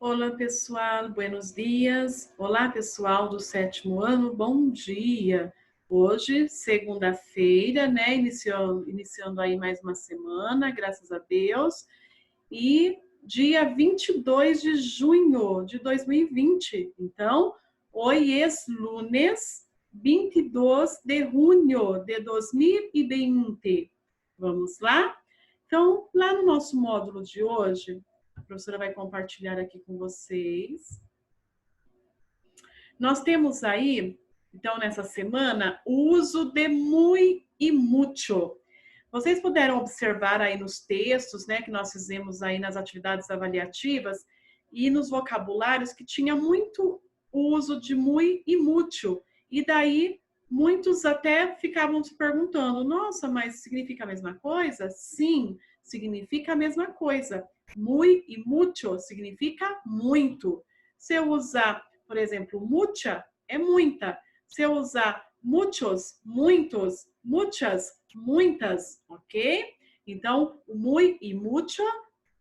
Olá, pessoal, buenos dias. Olá, pessoal do sétimo ano, bom dia. Hoje, segunda-feira, né? Iniciando aí mais uma semana, graças a Deus. E dia 22 de junho de 2020. Então, hoje é lunes 22 de junho de 2020. Vamos lá? Então, lá no nosso módulo de hoje, a professora vai compartilhar aqui com vocês. Nós temos aí, então, nessa semana, o uso de muy e mucho. Vocês puderam observar aí nos textos, né, que nós fizemos aí nas atividades avaliativas e nos vocabulários que tinha muito uso de muy e mucho. E daí, muitos até ficavam se perguntando, nossa, mas significa a mesma coisa? Sim, significa a mesma coisa. Muy e mucho significa muito. Se eu usar, por exemplo, mucha, é muita. Se eu usar muchos, muitos, muchas, muitas, ok? Então, muy e mucho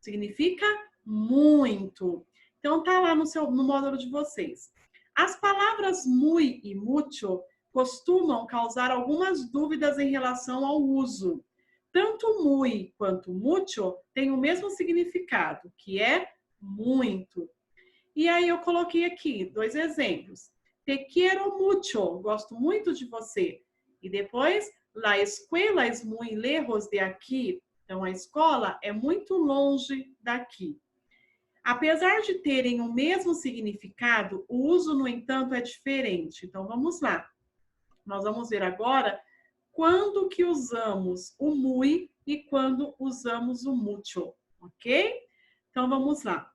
significa muito. Então, tá lá no módulo de vocês. As palavras muy e mucho costumam causar algumas dúvidas em relação ao uso. Tanto muy quanto mucho têm o mesmo significado, que é muito. E aí eu coloquei aqui 2 exemplos. Te quiero mucho, gosto muito de você. E depois, la escuela es muy lejos de aquí. Então, a escola é muito longe daqui. Apesar de terem o mesmo significado, o uso, no entanto, é diferente. Então, vamos lá. Nós vamos ver agora quando que usamos o muy e quando usamos o mucho, ok? Então, vamos lá.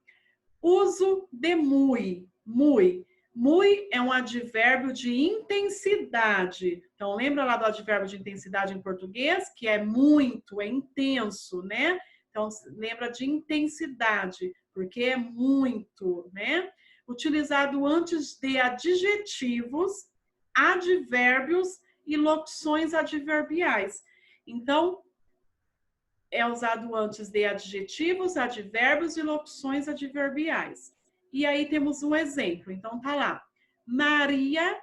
Uso de muy. Muy. Muy é um advérbio de intensidade. Então, lembra lá do advérbio de intensidade em português? Que é muito, é intenso, né? Então, lembra de intensidade, porque é muito, né? Utilizado antes de adjetivos, advérbios e locuções adverbiais. Então, é usado antes de adjetivos, advérbios e locuções adverbiais. E aí temos um exemplo. Então tá lá. Maria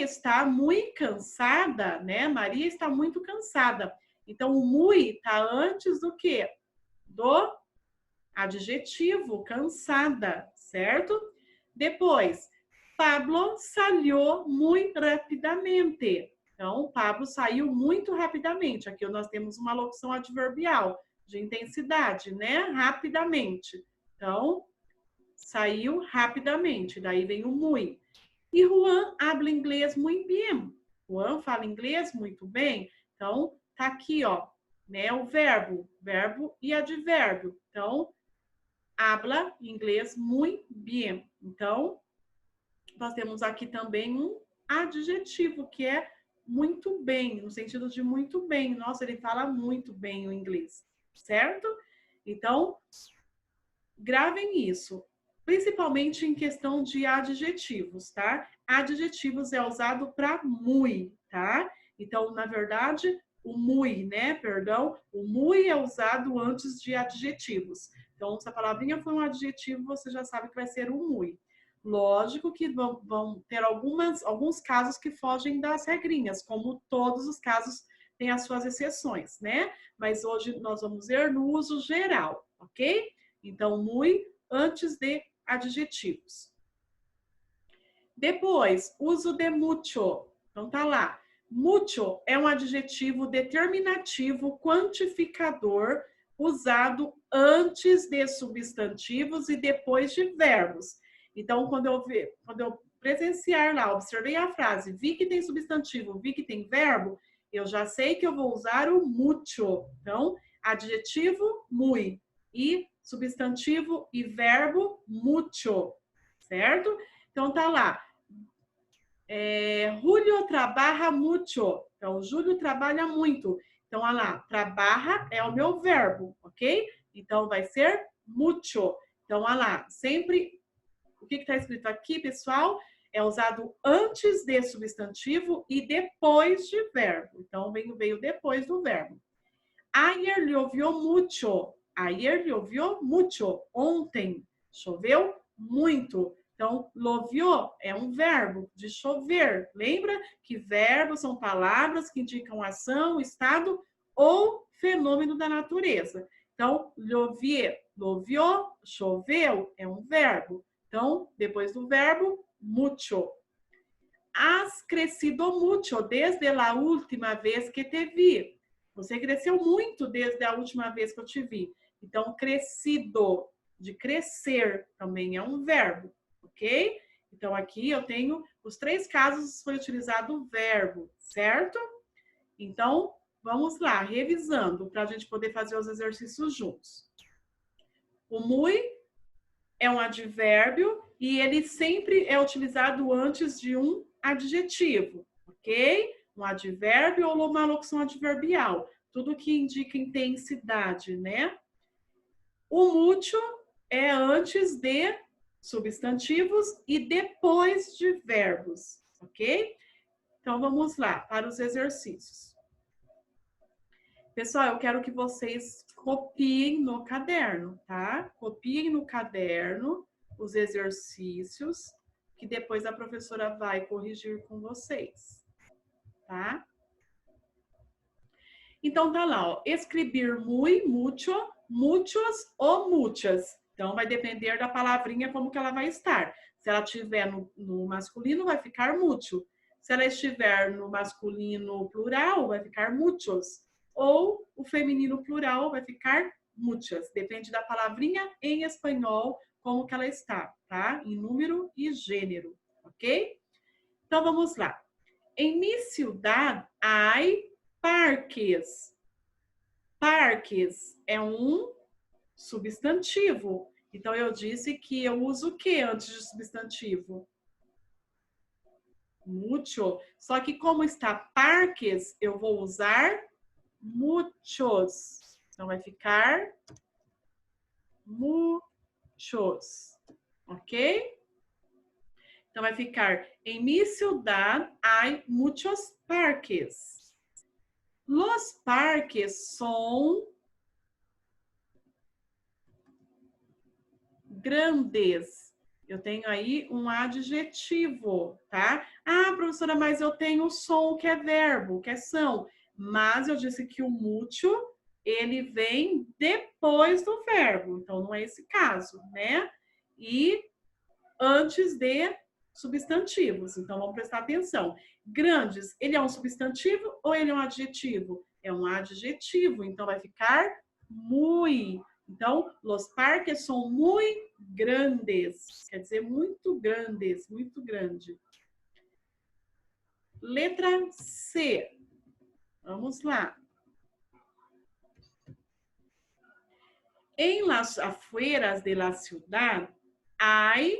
está muito cansada, né? Maria está muito cansada. Então o muy está antes do quê? Do adjetivo cansada, certo? Depois, Pablo salió muy rapidamente. Então, Pablo saiu muito rapidamente. Aqui nós temos uma locução adverbial de intensidade, né? Rapidamente. Então, saiu rapidamente. Daí vem o muy. E Juan habla inglês muito bem. Juan fala inglês muito bem. Então, tá aqui, ó, né? O verbo e advérbio. Então, habla inglês muito bem. Então, nós temos aqui também um adjetivo, que é muito bem, no sentido de muito bem. Nossa, ele fala muito bem o inglês, certo? Então, gravem isso, principalmente em questão de adjetivos, tá? Adjetivos é usado para muy, tá? Então, na verdade, o muy, né? Perdão, o muy é usado antes de adjetivos. Então, se a palavrinha for um adjetivo, você já sabe que vai ser o muy. Lógico que vão ter alguns casos que fogem das regrinhas, como todos os casos têm as suas exceções, né? Mas hoje nós vamos ver no uso geral, ok? Então, muy antes de adjetivos. Depois, uso de mucho. Então, tá lá. Mucho é um adjetivo determinativo quantificador usado antes de substantivos e depois de verbos. Então, quando eu presenciar lá, observei a frase, vi que tem substantivo, vi que tem verbo, eu já sei que eu vou usar o mucho. Então, adjetivo, muy. E substantivo e verbo, mucho. Certo? Então, tá lá. Julio trabaja mucho. Então, o Júlio trabalha muito. Então, olha lá, trabaja é o meu verbo, ok? Então, vai ser mucho. Então, olha lá, sempre, o que está escrito aqui, pessoal? É usado antes de substantivo e depois de verbo. Então, veio depois do verbo. Ayer llovió mucho. Ayer llovió mucho. Ontem Choveu muito. Então, llovió é um verbo de chover. Lembra que verbos são palavras que indicam ação, estado ou fenômeno da natureza. Então, llovió, choveu, é um verbo. Então, depois do verbo, mucho. Has crecido mucho desde a última vez que te vi. Você cresceu muito desde a última vez que eu te vi. Então, crescido, de crescer, também é um verbo, ok? Então, aqui eu tenho os 3 casos foi utilizado o verbo, certo? Então, vamos lá, revisando, para a gente poder fazer os exercícios juntos. O muy é um advérbio e ele sempre é utilizado antes de um adjetivo, ok? Um advérbio ou uma locução adverbial, tudo que indica intensidade, né? O mucho é antes de substantivos e depois de verbos, ok? Então vamos lá para os exercícios. Pessoal, eu quero que vocês copiem no caderno, tá? Copiem no caderno os exercícios que depois a professora vai corrigir com vocês, tá? Então tá lá, ó, escrever muy, mucho, muchos ou muchas. Então vai depender da palavrinha como que ela vai estar. Se ela estiver no masculino, vai ficar mucho. Se ela estiver no masculino plural, vai ficar muchos. Ou o feminino plural vai ficar muchas. Depende da palavrinha em espanhol, como que ela está, tá? Em número e gênero, ok? Então vamos lá. Em mi ciudad hay parques. Parques é um substantivo. Então, eu disse que eu uso o que antes de substantivo? Mucho. Só que como está parques, eu vou usar muchos. Então, vai ficar muchos. Ok? Então, vai ficar em mi ciudad hay muchos parques. Los parques son grandes. Eu tenho aí um adjetivo, tá? Ah, professora, mas eu tenho som, que é verbo, que é são. Mas eu disse que o mucho, ele vem depois do verbo. Então, não é esse caso, né? E antes de substantivos. Então, vamos prestar atenção. Grandes, ele é um substantivo ou ele é um adjetivo? É um adjetivo. Então, vai ficar muy. Então, los parques são muy grandes. Quer dizer, muito grandes, muito grande. Letra C. Vamos lá. En las afueras de la ciudad hay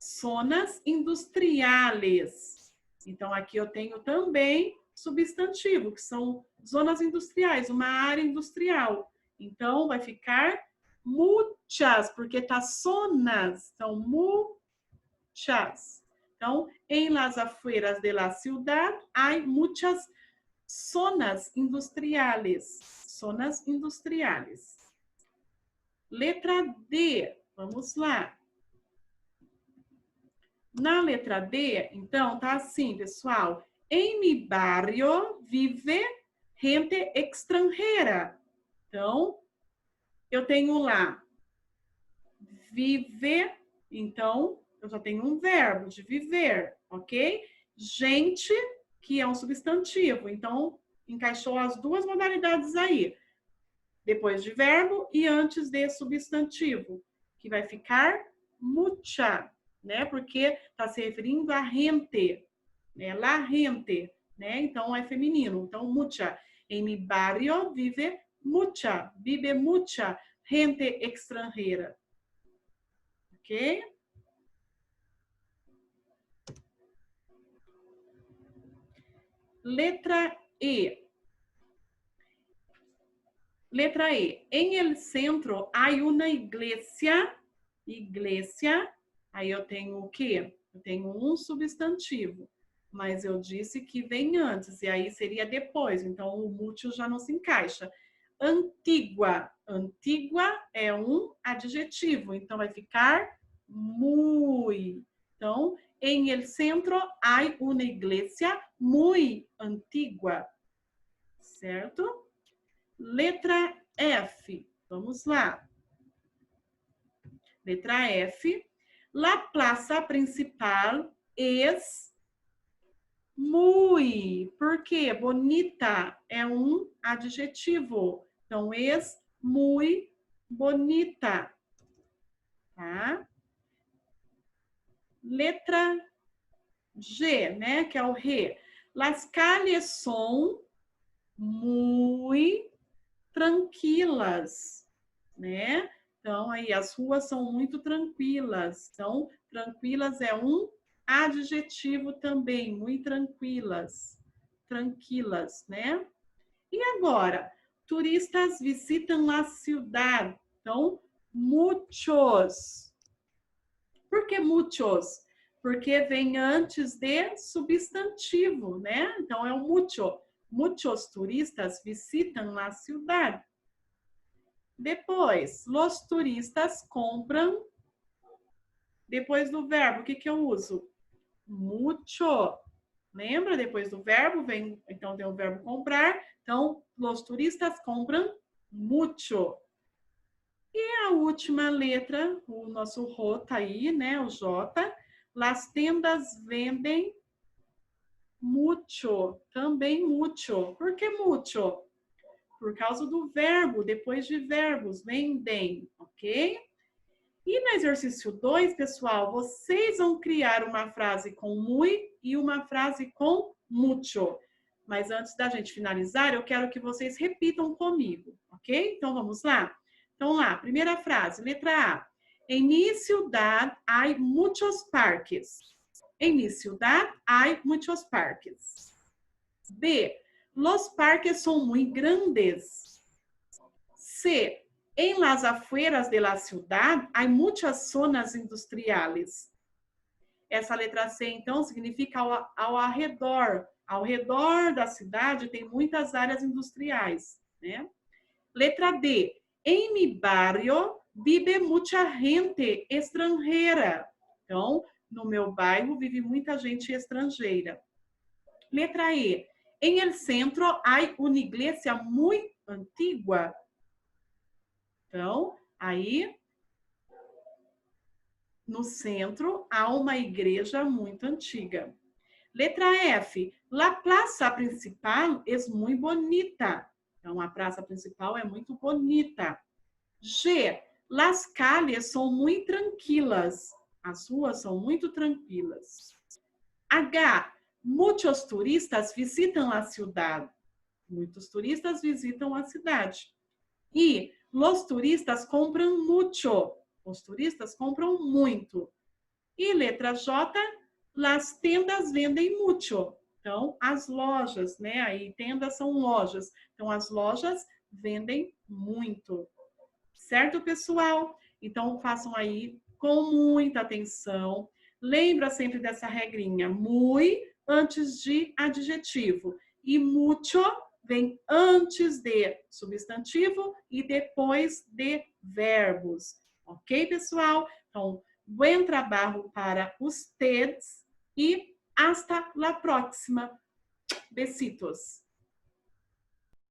zonas industriais. Então, aqui eu tenho também substantivo, que são zonas industriais, uma área industrial. Então, vai ficar muchas, porque tá zonas. Então, muchas. Então, em las afueras de la ciudad, hay muchas zonas industriales. Zonas industriales. Letra D. Vamos lá. Na letra D, então, tá assim, pessoal. Em mi barrio vive gente extranjera. Então, eu tenho lá vive, então, eu já tenho um verbo de viver, ok? Gente, que é um substantivo. Então, encaixou as duas modalidades aí. Depois de verbo e antes de substantivo, que vai ficar mucha, né? Porque está se referindo a gente, né? La gente, né? Então é feminino. Então, mucha. Em mi barrio vive mucha gente extranjera. Ok? Letra E. Letra E. Em el centro hay una iglesia. Iglesia. Aí eu tenho o quê? Eu tenho um substantivo. Mas eu disse que vem antes. E aí seria depois. Então, o mútil já não se encaixa. antigua. Antigua é um adjetivo, então vai ficar muy. Então, em el centro hay una iglesia muy antigua. Certo? Letra F. Vamos lá. Letra F. La plaza principal es muy. Por quê? Bonita é um adjetivo. Então, es muy bonita. Tá? Letra G, né? Que é o re. Las calles son muy tranquilas, né? Então, aí, as ruas são muito tranquilas. Então, tranquilas é um adjetivo também, muito tranquilas. Tranquilas, né? E agora, turistas visitam a cidade. Então, muchos. Por que muchos? Porque vem antes de substantivo, né? Então, é o mucho. Muchos turistas visitam a cidade. Depois, los turistas compram. Depois do verbo, o que eu uso? Mucho. Lembra? Depois do verbo, vem, então tem o verbo comprar. Então, los turistas compram mucho. E a última letra, o nosso Ro tá aí, né? O J. Las tendas vendem mucho. Também mucho. Por que mucho? Por causa do verbo, depois de verbos, vendem, ok? E no exercício 2, pessoal, vocês vão criar uma frase com muy e uma frase com mucho. Mas antes da gente finalizar, eu quero que vocês repitam comigo, ok? Então, vamos lá? Então, lá, primeira frase, letra A. En mi ciudad hay muchos parques. En mi ciudad hay muchos parques. B. Los parques son muy grandes. C. En las afueras de la ciudad hay muchas zonas industriales. Essa letra C, então, significa ao arredor. Ao redor da cidade tem muitas áreas industriais, né? Letra D. En mi barrio vive mucha gente extranjera. Então, no meu bairro vive muita gente estrangeira. Letra E. En el centro hay una iglesia muy antigua. Então, aí, no centro, há uma igreja muito antiga. Letra F. La plaza principal es muy bonita. Então, a praça principal é muito bonita. G. Las calles son muy tranquilas. As ruas são muito tranquilas. H. Muitos turistas visitam a cidade. Muitos turistas visitam a cidade. I. Los turistas compram mucho. Os turistas compram muito. E letra J. Las tendas vendem mucho. Então, as lojas, né? Aí, tendas são lojas. Então, as lojas vendem muito. Certo, pessoal? Então, façam aí com muita atenção. Lembra sempre dessa regrinha. Muy antes de adjetivo. E mucho vem antes de substantivo e depois de verbos. Ok, pessoal? Então, bom trabalho para ustedes e hasta la próxima. Besitos.